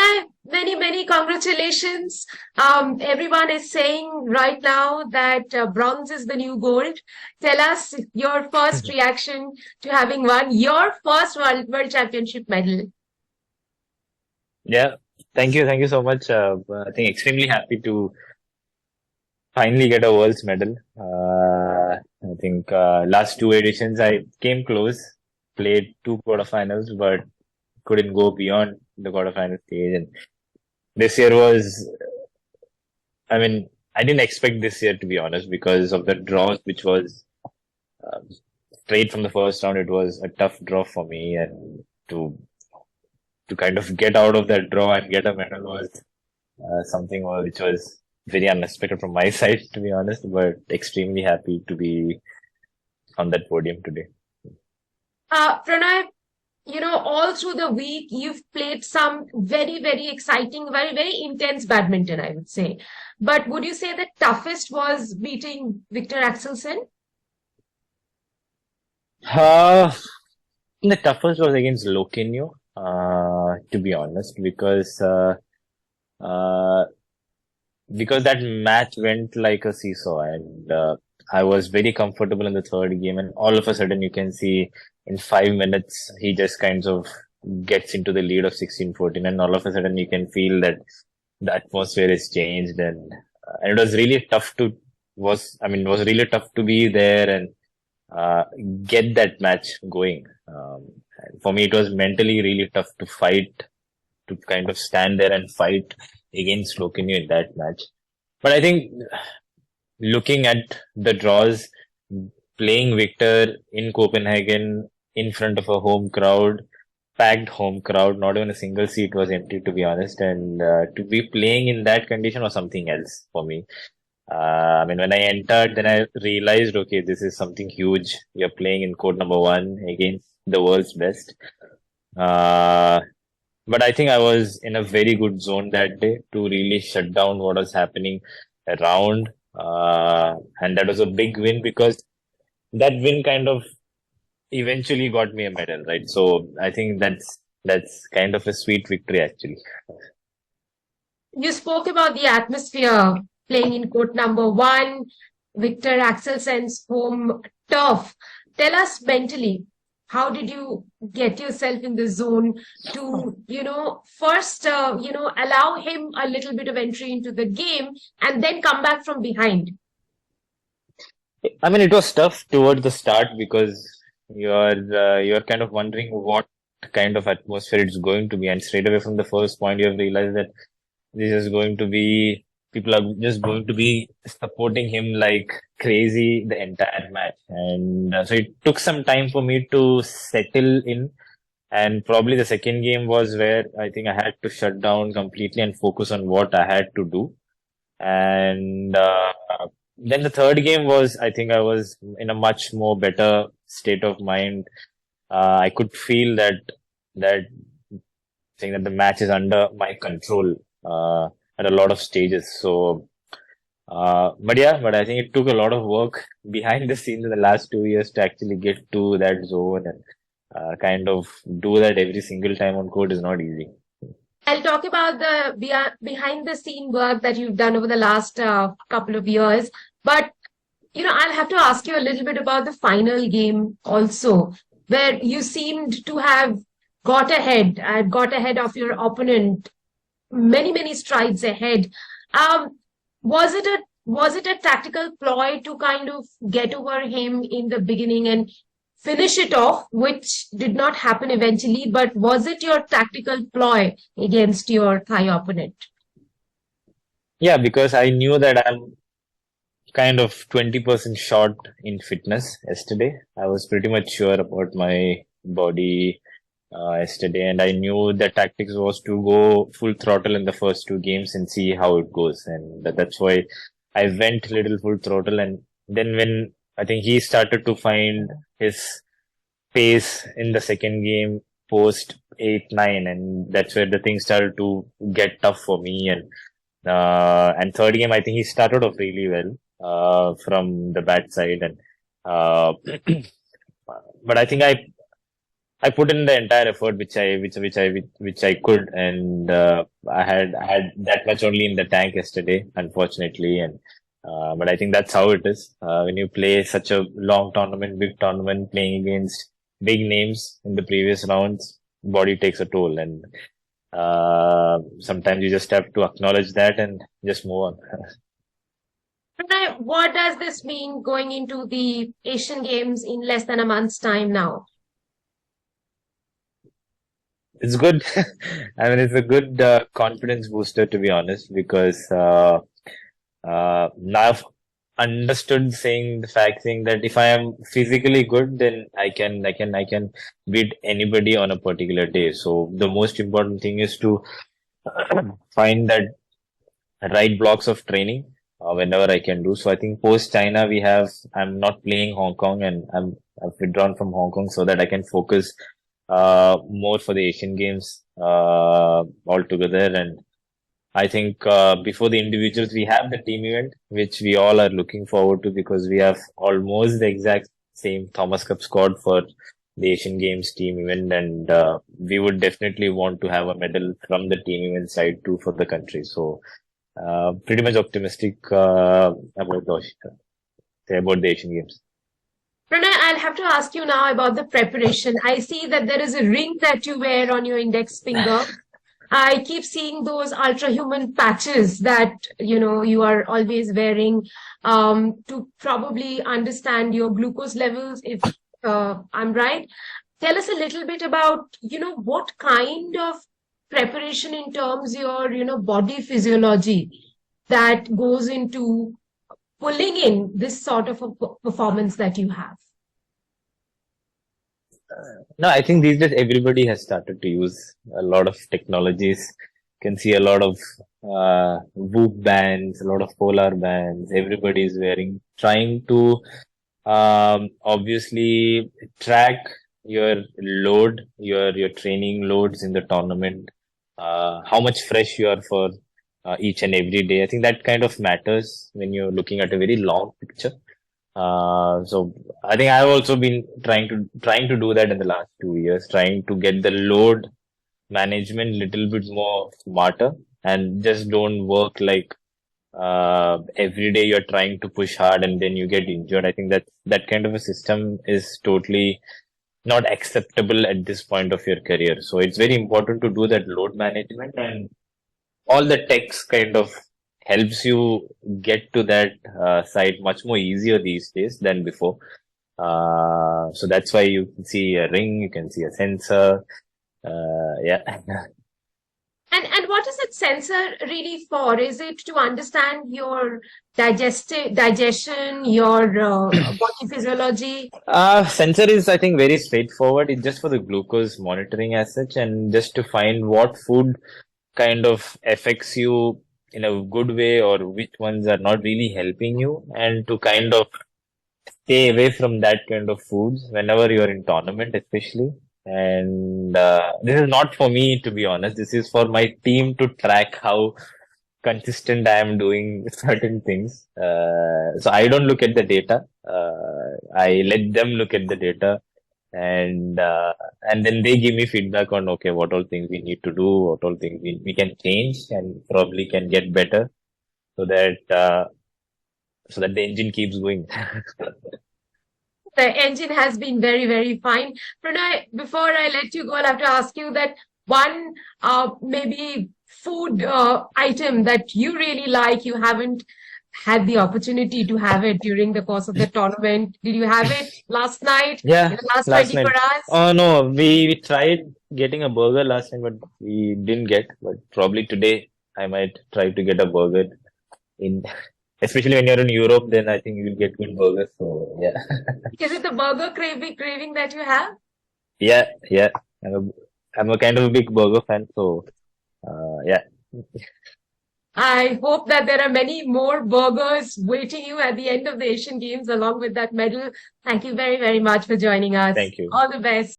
Pranay, many congratulations. Everyone is saying right now that bronze is the new gold. Tell us your first reaction to having won your first World Championship medal. Yeah, thank you so much. I think extremely happy to finally get a world's medal. I think last two editions I came close, played two quarterfinals, but couldn't go beyond the quarterfinal stage. And this year was, I mean, I didn't expect this year to be honest because of the draws, which was um, straight from the first round. It was a tough draw for me, and to kind of get out of that draw and get a medal was something which was very unexpected from my side, to be honest, but extremely happy to be on that podium today. Pranay, all through the week, you've played some very exciting, very intense badminton, I would say. But would you say the toughest was beating Victor Axelsen? Uh, the toughest was against Lokenyo, to be honest, uh, because that match went like a seesaw, and I was very comfortable in the third game, and all of a sudden you can see in 5 minutes he just kind of gets into the lead of 16-14, and all of a sudden you can feel that the atmosphere has changed, and it was really tough to was really tough to be there and uh, get that match going. And for me, it was mentally really tough to fight, to kind of stand there and fight against Lokinyu in that match. But I think looking at the draws, playing Victor in Copenhagen in front of a home crowd, packed home crowd, not even a single seat was empty, to be honest. And to be playing in that condition was something else for me. I mean, when I entered, then I realized, okay, this is something huge. You're playing in court number one against the world's best. Uh, but I think I was in a very good zone that day to really shut down what was happening around. And that was a big win because that win kind of eventually got me a medal, right? So I think that's kind of a sweet victory actually. You spoke about the atmosphere playing in court number one, Victor Axelsen's home turf. Tell us mentally, how did you get yourself in the zone to, first, allow him a little bit of entry into the game and then come back from behind? I mean, it was tough towards the start because you're kind of wondering what kind of atmosphere it's going to be, and straight away from the first point, you have realized that this is going to be people are just going to be supporting him like crazy the entire match, and so it took some time for me to settle in. And probably the second game was where I think I had to shut down completely and focus on what I had to do. And then the third game was, I think I was in a much more better state of mind. I could feel that saying that the match is under my control at a lot of stages. So, but I think it took a lot of work behind the scenes in the last 2 years to actually get to that zone and kind of do that every single time on court is not easy. I'll talk about the behind the scene work that you've done over the last couple of years. But, I'll have to ask you a little bit about the final game also, where you seemed to have got ahead of your opponent, many strides ahead. Um, was it a tactical ploy to kind of get over him in the beginning and finish it off, which did not happen eventually, but was it your tactical ploy against your Thai opponent? Yeah, because I knew that I'm kind of 20% short in fitness yesterday. I was pretty much sure about my body yesterday, and I knew the tactics was to go full throttle in the first two games and see how it goes. And that's why I went a little full throttle. And then when I think he started to find his pace in the second game post 8-9, and that's where the thing started to get tough for me. And third game, I think he started off really well from the bad side, and uh, but I think I I put in the entire effort which I could, and I had that much only in the tank yesterday, unfortunately, and but I think that's how it is when you play such a long tournament, big tournament, playing against big names in the previous rounds. Body takes a toll, and sometimes you just have to acknowledge that and just move on. Pranay, what does this mean going into the Asian Games in less than a month's time now? It's good. I mean, it's a good confidence booster, to be honest, because now I've understood saying that if I am physically good, then I can beat anybody on a particular day. So the most important thing is to find that right blocks of training whenever I can do. So I think post China, I'm not playing Hong Kong, and I've withdrawn from Hong Kong so that I can focus more for the Asian Games altogether. And I think before the individuals, we have the team event, which we all are looking forward to, because we have almost the exact same Thomas Cup squad for the Asian Games team event, and we would definitely want to have a medal from the team event side too for the country. So pretty much optimistic about the Asian Games. Pranay, I'll have to ask you now about the preparation. I see that there is a ring that you wear on your index finger. I keep seeing those ultra-human patches that, you are always wearing to probably understand your glucose levels, if I'm right. Tell us a little bit about, what kind of preparation in terms of your, body physiology that goes into pulling in this sort of a performance that you have. No, I think these days everybody has started to use a lot of technologies. You can see a lot of Whoop bands, a lot of polar bands. Everybody is trying to obviously track your load, your training loads in the tournament, how much fresh you are for each and every day. I think that kind of matters when you're looking at a very long picture. So I think I've also been trying to do that in the last 2 years, trying to get the load management little bit more smarter, and just don't work like every day you're trying to push hard and then you get injured. I think that kind of a system is totally not acceptable at this point of your career. So it's very important to do that load management, and all the techs kind of helps you get to that site much more easier these days than before. So that's why you can see a ring, you can see a sensor. Yeah. And what is that sensor really for? Is it to understand your digestion, your body physiology? Sensor is, I think, very straightforward. It's just for the glucose monitoring as such, and just to find what food kind of affects you in a good way, or which ones are not really helping you, and to kind of stay away from that kind of foods whenever you're in tournament, especially. And this is not for me, to be honest. This is for my team to track how consistent I am doing certain things. So I don't look at the data. I let them look at the data, and then they give me feedback on, okay, what all things we need to do, what all things we can change and probably can get better, so that the engine keeps going. The engine has been very, very fine. Pranay, before I let you go, I'll have to ask you that one maybe food item that you really like, you haven't had the opportunity to have it during the course of the tournament. Did you have it last night? Yeah, In the last last 24 night. hours? Oh no, we tried getting a burger last night, but we didn't get. But probably today I might try to get a burger in, especially when you're in Europe, then I think you'll get good burgers. So yeah. Is it the burger craving that you have? Yeah, yeah. I'm a kind of a big burger fan, so yeah. I hope that there are many more burgers waiting you at the end of the Asian Games along with that medal. Thank you very, very much for joining us. Thank you. All the best.